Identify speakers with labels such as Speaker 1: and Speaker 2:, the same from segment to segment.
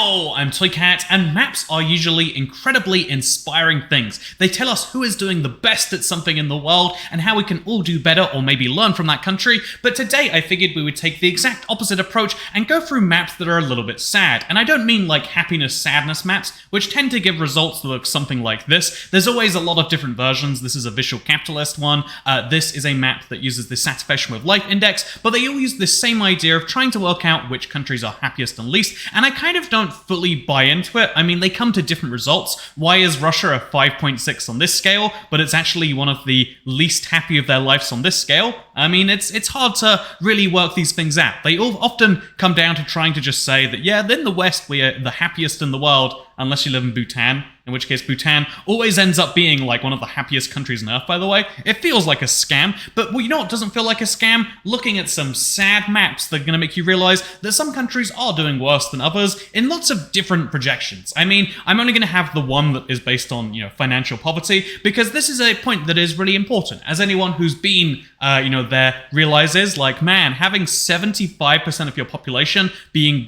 Speaker 1: Yo, I'm Toycat, and maps are usually incredibly inspiring things. They tell us who is doing the best at something in the world and how we can all do better or maybe learn from that country, but today I figured we would take the exact opposite approach and go through maps that are a little bit sad. And I don't mean like happiness-sadness maps, which tend to give results that look something like this. There's always a lot of different versions. This is a visual capitalist one. This is a map that uses the satisfaction with life index, but they all use the same idea of trying to work out which countries are happiest and least, and I kind of don't fully buy into it. I mean, they come to different results. Why is Russia a 5.6 on this scale, but it's actually one of the least happy of their lives on this scale? I mean, it's hard to really work these things out. They all often come down to trying to just say that, yeah, in the West, we are the happiest in the world, unless you live in Bhutan, in which case Bhutan always ends up being like one of the happiest countries on Earth, by the way. It feels like a scam, but you know what doesn't feel like a scam? Looking at some sad maps that are going to make you realize that some countries are doing worse than others in lots of different projections. I mean, I'm only going to have the one that is based on, financial poverty, because this is a point that is really important. As anyone who's been, there realizes, like, man, having 75% of your population being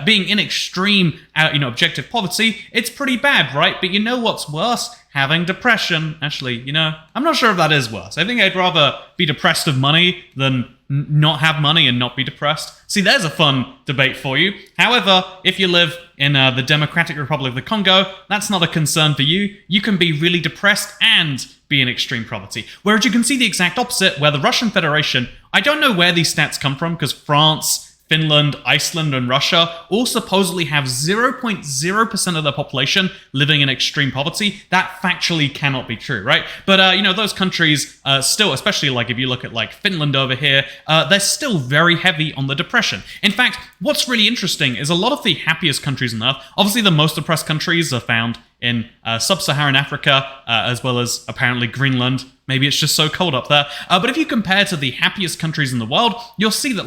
Speaker 1: being in extreme, objective poverty, it's pretty bad, right? But you know what's worse? Having depression. Actually, I'm not sure if that is worse. I think I'd rather be depressed of money than not have money and not be depressed. See, there's a fun debate for you. However, if you live in the Democratic Republic of the Congo, that's not a concern for you. You can be really depressed and be in extreme poverty. Whereas you can see the exact opposite, where the Russian Federation, I don't know where these stats come from, because France, Finland, Iceland, and Russia all supposedly have 0.0% of their population living in extreme poverty. That factually cannot be true, right? But, those countries still, especially like if you look at like Finland over here, they're still very heavy on the depression. In fact, what's really interesting is a lot of the happiest countries on Earth, obviously the most depressed countries are found in sub-Saharan Africa, as well as apparently Greenland. Maybe it's just so cold up there. But if you compare to the happiest countries in the world, you'll see that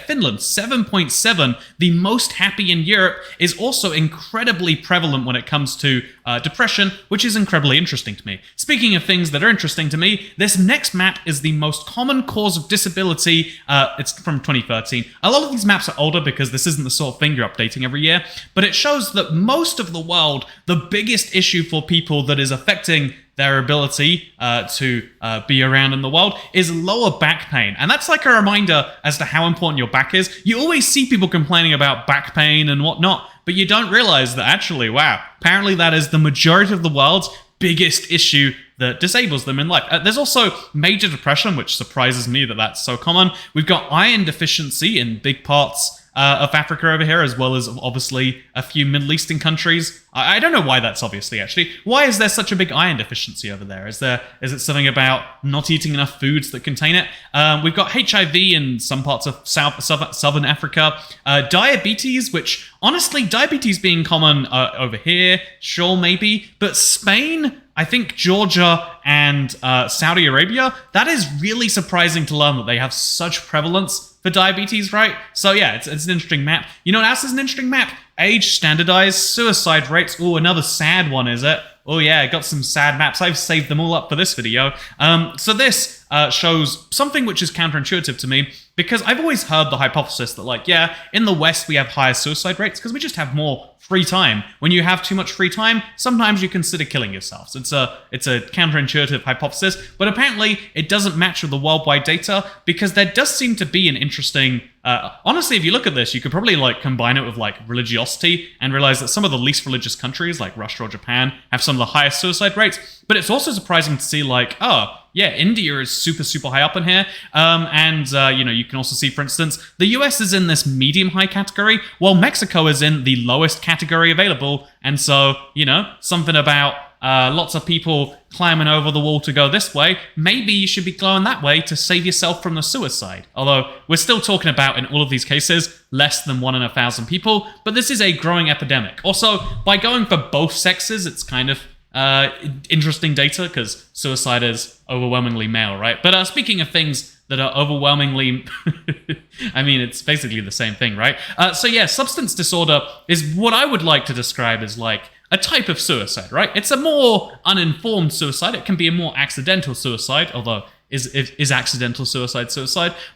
Speaker 1: Finland, 7.7, the most happy in Europe, is also incredibly prevalent when it comes to depression, which is incredibly interesting to me. Speaking of things that are interesting to me, this next map is the most common cause of disability. It's from 2013. A lot of these maps are older because this isn't the sort of thing you're updating every year, but it shows that most of the world, the biggest issue for people that is affecting their ability to be around in the world is lower back pain. And that's like a reminder as to how important your back is. You always see people complaining about back pain and whatnot, but you don't realize that actually, wow, apparently that is the majority of the world's biggest issue that disables them in life. There's also major depression, which surprises me that that's so common. We've got iron deficiency in big parts of Africa over here, as well as obviously a few Middle Eastern countries. I don't know why that's obviously, actually. Why is there such a big iron deficiency over there? Is it something about not eating enough foods that contain it? We've got HIV in some parts of Southern Africa. Diabetes, which, honestly, diabetes being common over here, sure, maybe. But Spain, I think Georgia and Saudi Arabia, that is really surprising to learn that they have such prevalence for diabetes, right? So yeah, it's an interesting map. You know what else is an interesting map? Age standardized, suicide rates. Oh, another sad one, is it? Oh yeah, I got some sad maps. I've saved them all up for this video. So this shows something which is counterintuitive to me, because I've always heard the hypothesis that in the West we have higher suicide rates because we just have more free time. When you have too much free time, sometimes you consider killing yourselves. It's a counterintuitive hypothesis, but apparently it doesn't match with the worldwide data, because there does seem to be an interesting honestly, if you look at this, you could probably combine it with religiosity and realize that some of the least religious countries like Russia or Japan have some of the highest suicide rates. But it's also surprising to see India is super, super high up in here. You can also see, for instance, the US is in this medium high category, while Mexico is in the lowest category available. And so, something about lots of people climbing over the wall to go this way, maybe you should be going that way to save yourself from the suicide. Although we're still talking about, in all of these cases, less than 1 in 1,000 people, but this is a growing epidemic. Also, by going for both sexes, it's kind of interesting data, because suicide is overwhelmingly male, right? But speaking of things that are overwhelmingly, I mean, it's basically the same thing, right? Substance disorder is what I would like to describe as a type of suicide, right? It's a more uninformed suicide. It can be a more accidental suicide, although is accidental suicide.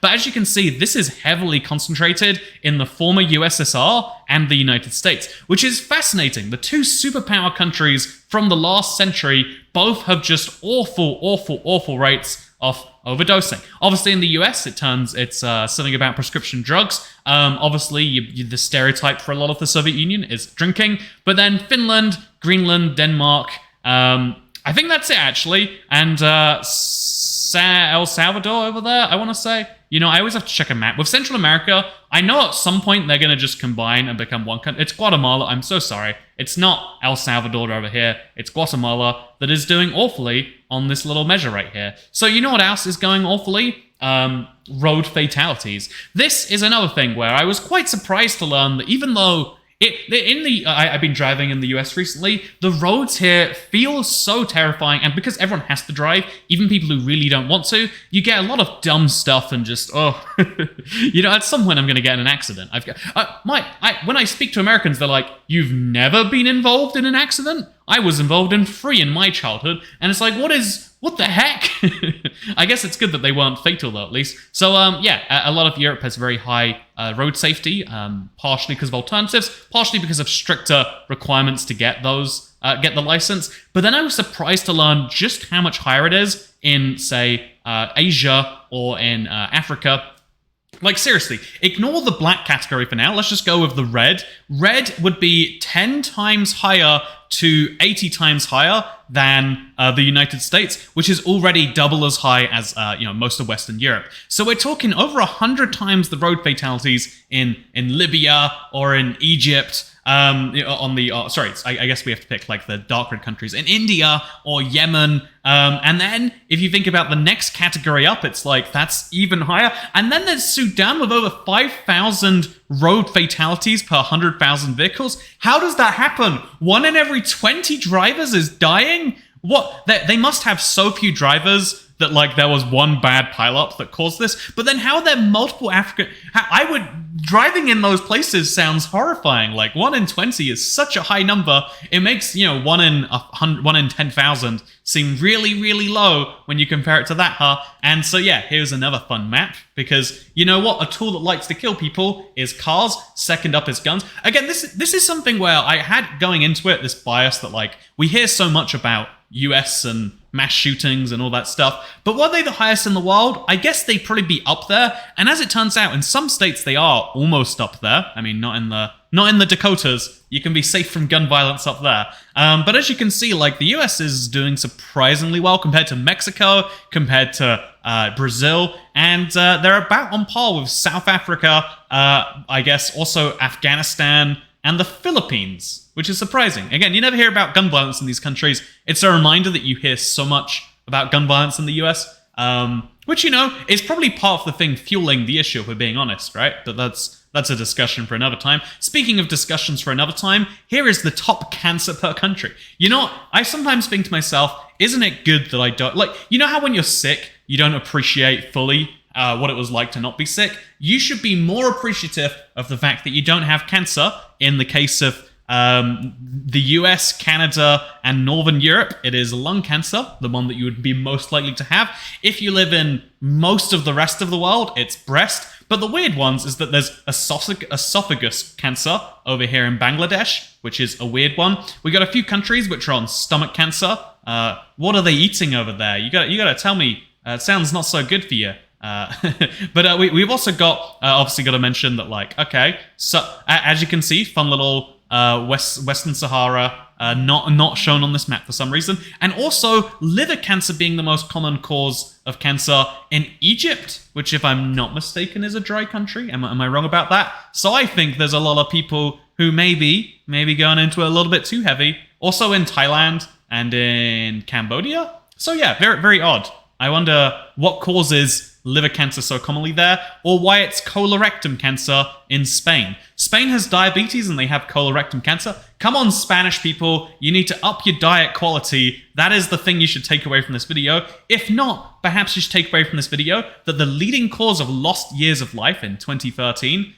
Speaker 1: But as you can see, this is heavily concentrated in the former USSR and the United States, which is fascinating. The two superpower countries from the last century both have just awful rates of overdosing. Obviously, in the US, it's something about prescription drugs. Obviously, the stereotype for a lot of the Soviet Union is drinking. But then Finland, Greenland, Denmark, I think that's it, actually. And El Salvador over there, I want to say. I always have to check a map. With Central America, I know at some point they're going to just combine and become one country. It's Guatemala. I'm so sorry. It's not El Salvador over here. It's Guatemala that is doing awfully on this little measure right here. So you know what else is going awfully? Road fatalities. This is another thing where I was quite surprised to learn that even though I've been driving in the US recently, the roads here feel so terrifying, and because everyone has to drive, even people who really don't want to, you get a lot of dumb stuff and just, at some point I'm going to get in an accident. When I speak to Americans, they're like, "You've never been involved in an accident?" I was involved in 3 in my childhood, and it's like, what the heck? I guess it's good that they weren't fatal, though, at least. So, a lot of Europe has very high road safety, partially because of alternatives, partially because of stricter requirements to get the license. But then I was surprised to learn just how much higher it is in, say, Asia or in Africa. Like, seriously, ignore the black category for now. Let's just go with the red. Red would be 10 times higher to 80 times higher than the United States, which is already double as high as most of Western Europe. So we're talking over 100 times the road fatalities in Libya or in Egypt. I guess we have to pick like the dark red countries in India or Yemen. And then if you think about the next category up, it's like that's even higher. And then there's Sudan with over 5,000 road fatalities per 100,000 vehicles. How does that happen? 1 in every 20 drivers is dying? What? They must have so few drivers that like there was one bad pileup that caused this. But then how are there multiple driving in those places sounds horrifying. Like 1 in 20 is such a high number. It makes, 1 in 10,000 seem really, really low when you compare it to that, huh? And so yeah, here's another fun map, because you know what? A tool that likes to kill people is cars. Second up is guns. Again, this is something where I had going into it this bias that like we hear so much about US and mass shootings and all that stuff, but were they the highest in the world? I guess they'd probably be up there. And as it turns out, in some states they are almost up there. I mean, not in the Dakotas. You can be safe from gun violence up there. But as you can see, like the US is doing surprisingly well compared to Mexico, compared to Brazil, and they're about on par with South Africa, I guess also Afghanistan and the Philippines, which is surprising. Again, you never hear about gun violence in these countries. It's a reminder that you hear so much about gun violence in the US, which, is probably part of the thing fueling the issue, if we're being honest, right? But that's a discussion for another time. Speaking of discussions for another time, here is the top cancer per country. I sometimes think to myself, isn't it good that I don't... Like, you know how when you're sick, you don't appreciate fully what it was like to not be sick? You should be more appreciative of the fact that you don't have cancer. In the case of the US, Canada, and Northern Europe, it is lung cancer, the one that you would be most likely to have. If you live in most of the rest of the world, it's breast. But the weird ones is that there's esophagus cancer over here in Bangladesh, which is a weird one. We got a few countries which are on stomach cancer. What are they eating over there? You got to tell me. It sounds not so good for you. But we've also got obviously got to mention that, like, okay, so as you can see, fun little Western Sahara not shown on this map for some reason, and also liver cancer being the most common cause of cancer in Egypt, which, if I'm not mistaken, is a dry country. Am I wrong about that? So I think there's a lot of people who maybe going into it a little bit too heavy. Also in Thailand and in Cambodia. So yeah, very, very odd. I wonder what causes liver cancer so commonly there, or why it's colorectal cancer in Spain. Spain has diabetes and they have colorectal cancer. Come on, Spanish people, you need to up your diet quality. That is the thing you should take away from this video. If not, perhaps you should take away from this video that the leading cause of lost years of life in 2013,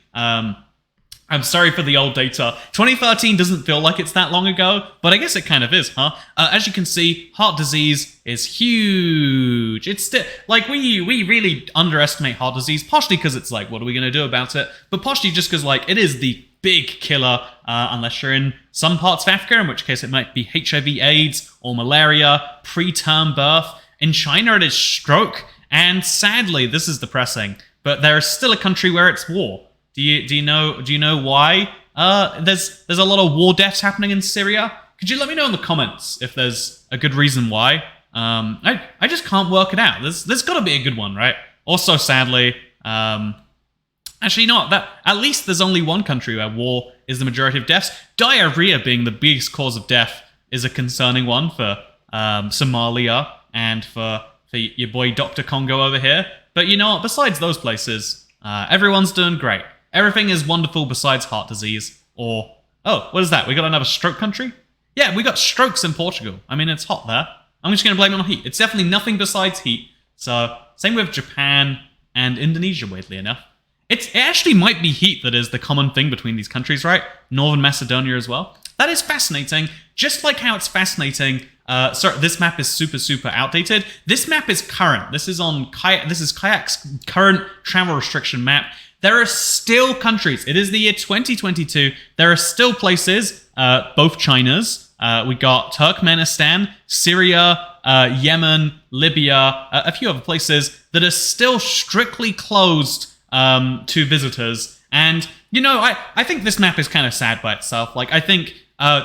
Speaker 1: I'm sorry for the old data. 2013 doesn't feel like it's that long ago, but I guess it kind of is, huh? As you can see, heart disease is huge. It's still, like, we really underestimate heart disease, partially because it's like, what are we going to do about it? But partially just because, like, it is the big killer, unless you're in some parts of Africa, in which case it might be HIV, AIDS, or malaria, preterm birth. In China, it is stroke, and sadly, this is depressing, but there is still a country where it's war. Do you know why? There's a lot of war deaths happening in Syria. Could you let me know in the comments if there's a good reason why? I just can't work it out. There's got to be a good one, right? Also, sadly, actually, you know what? That at least there's only one country where war is the majority of deaths. Diarrhea being the biggest cause of death is a concerning one for Somalia and for your boy Dr. Congo over here. But you know what? Besides those places, everyone's doing great. Everything is wonderful besides heart disease. Or, oh, what is that? We got another stroke country? Yeah, we got strokes in Portugal. I mean, it's hot there. I'm just going to blame it on heat. It's definitely nothing besides heat. So, same with Japan and Indonesia, weirdly enough. It actually might be heat that is the common thing between these countries, right? Northern Macedonia as well. That is fascinating. Just like how it's fascinating. Sorry, this map is super outdated. This map is current. This is Kayak's current travel restriction map. There are still countries. It is the year 2022. There are still places, both China's. We got Turkmenistan, Syria, Yemen, Libya, a few other places that are still strictly closed to visitors. And, you know, I think this map is kind of sad by itself. Like, I think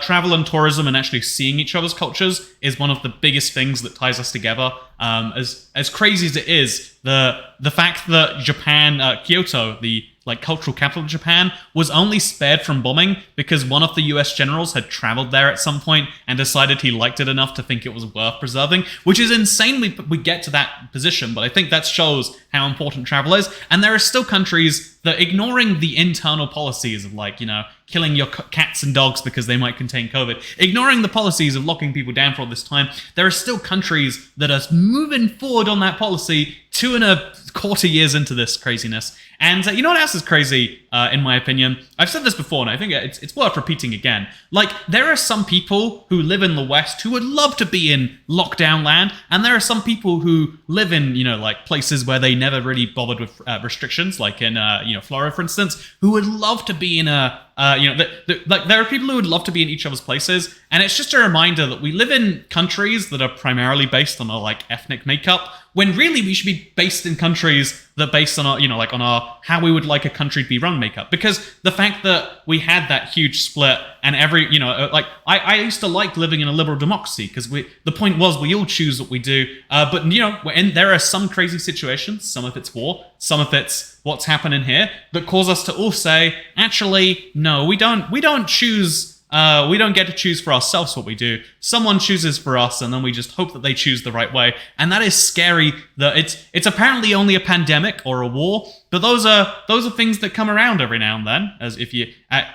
Speaker 1: travel and tourism and actually seeing each other's cultures is one of the biggest things that ties us together. As crazy as it is, the fact that Japan, Kyoto, the cultural capital of Japan, was only spared from bombing because one of the US generals had traveled there at some point and decided he liked it enough to think it was worth preserving, which is insane we get to that position, but I think that shows how important travel is. And there are still countries that, ignoring the internal policies of, like, you know, killing your cats and dogs because they might contain COVID, ignoring the policies of locking people down for all this time, there are still countries that are moving forward on that policy 2.25 years into this craziness. And you know what else is crazy, in my opinion? I've said this before, and I think it's worth repeating again. Like, there are some people who live in the West who would love to be in lockdown land, and there are some people who live in, you know, like, places where they never really bothered with restrictions, like in, you know, Florida, for instance, who would love to be in a, you know, like, there are people who would love to be in each other's places, and it's just a reminder that we live in countries that are primarily based on our, like, ethnic makeup, when really we should be based in countries that based on our, you know, like, on our how we would like a country to be run makeup. Because the fact that we had that huge split and every, you know, like, I used to like living in a liberal democracy because the point was we all choose what we do. But, you know, there are some crazy situations, some of it's war, some of it's what's happening here, that cause us to all say, actually, no, we don't choose. We don't get to choose for ourselves what we do. Someone chooses for us, and then we just hope that they choose the right way. And that is scary. That it's apparently only a pandemic or a war, but those are things that come around every now and then. As if you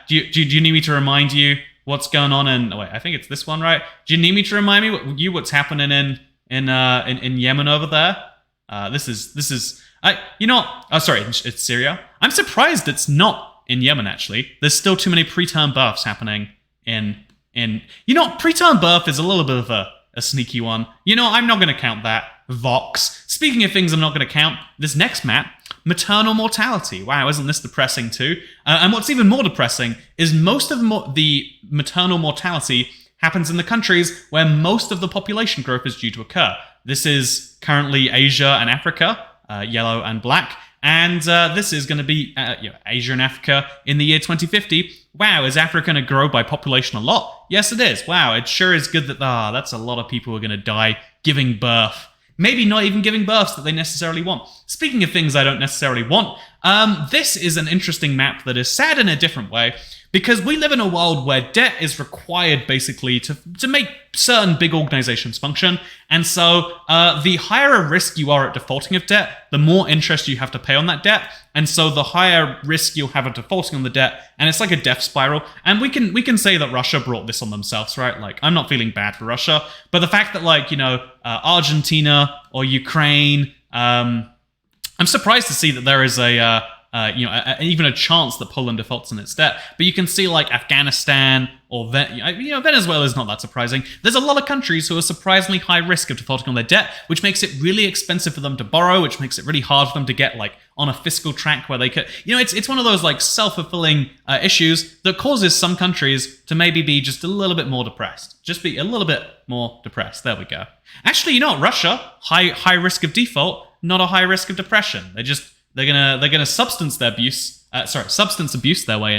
Speaker 1: do you need me to remind you what's going on in? Oh wait, I think it's this one, right? Do you need me to remind me what's happening in Yemen over there? This is you know what? Oh, sorry, it's Syria. I'm surprised it's not in Yemen. Actually, there's still too many preterm births happening. In you know, preterm birth is a little bit of a sneaky one. You know, I'm not going to count that. Vox. Speaking of things I'm not going to count, this next map, maternal mortality. Wow, isn't this depressing too? And what's even more depressing is most of the maternal mortality happens in the countries where most of the population growth is due to occur. This is currently Asia and Africa, yellow and black. And this is going to be you know, Asia and Africa in the year 2050. Wow, is Africa going to grow by population a lot? Yes, it is. Wow, it sure is good that that's a lot of people who are going to die giving birth. Maybe not even giving births that they necessarily want. Speaking of things I don't necessarily want, this is an interesting map that is sad in a different way, because we live in a world where debt is required basically to make certain big organizations function. And so the higher a risk you are at defaulting of debt, the more interest you have to pay on that debt. And so the higher risk you'll have of defaulting on the debt. And it's like a death spiral. And we can say that Russia brought this on themselves, right? Like, I'm not feeling bad for Russia. But the fact that, like, you know, Argentina or Ukraine, I'm surprised to see that there is a even a chance that Poland defaults on its debt. But you can see like Afghanistan or Venezuela is not that surprising. There's a lot of countries who are surprisingly high risk of defaulting on their debt, which makes it really expensive for them to borrow, which makes it really hard for them to get like on a fiscal track where they could, it's one of those like self-fulfilling issues that causes some countries to maybe be just a little bit more depressed. Just be a little bit more depressed. There we go. Actually, Russia, high risk of default, not a high risk of depression. They're gonna substance abuse their way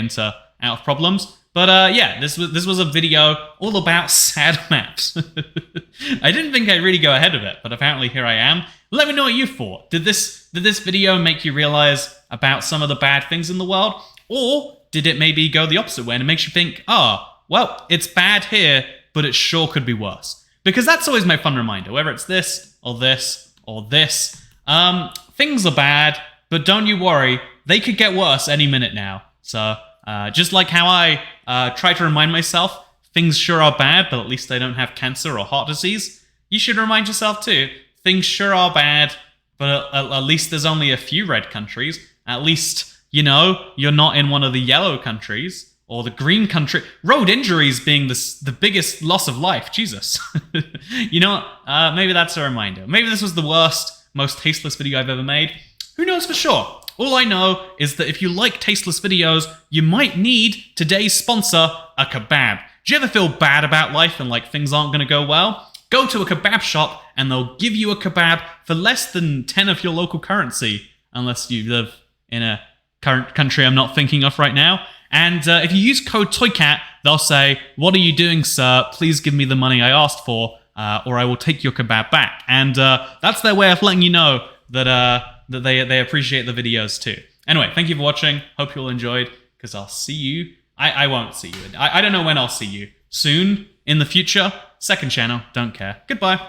Speaker 1: out of problems. But this was a video all about sad maps. I didn't think I'd really go ahead of it, but apparently here I am. Let me know what you thought. Did this video make you realize about some of the bad things in the world, or did it maybe go the opposite way and it makes you think, well, it's bad here, but it sure could be worse? Because that's always my fun reminder. Whether it's this or this or this, things are bad. But don't you worry, they could get worse any minute now. So, just like how I try to remind myself, things sure are bad, but at least I don't have cancer or heart disease, you should remind yourself too, things sure are bad, but at least there's only a few red countries. At least, you're not in one of the yellow countries, or the green country. Road injuries being the biggest loss of life, Jesus. Maybe that's a reminder. Maybe this was the worst, most tasteless video I've ever made. Who knows for sure? All I know is that if you like tasteless videos, you might need today's sponsor, a kebab. Do you ever feel bad about life and like things aren't going to go well? Go to a kebab shop and they'll give you a kebab for less than 10 of your local currency, unless you live in a current country I'm not thinking of right now. And if you use code TOYCAT, they'll say, "What are you doing, sir? Please give me the money I asked for, or I will take your kebab back." And that's their way of letting you know that they appreciate the videos too. Anyway, thank you for watching. Hope you all enjoyed, because I'll see you. I won't see you. I don't know when I'll see you. Soon? In the future? Second channel. Don't care. Goodbye.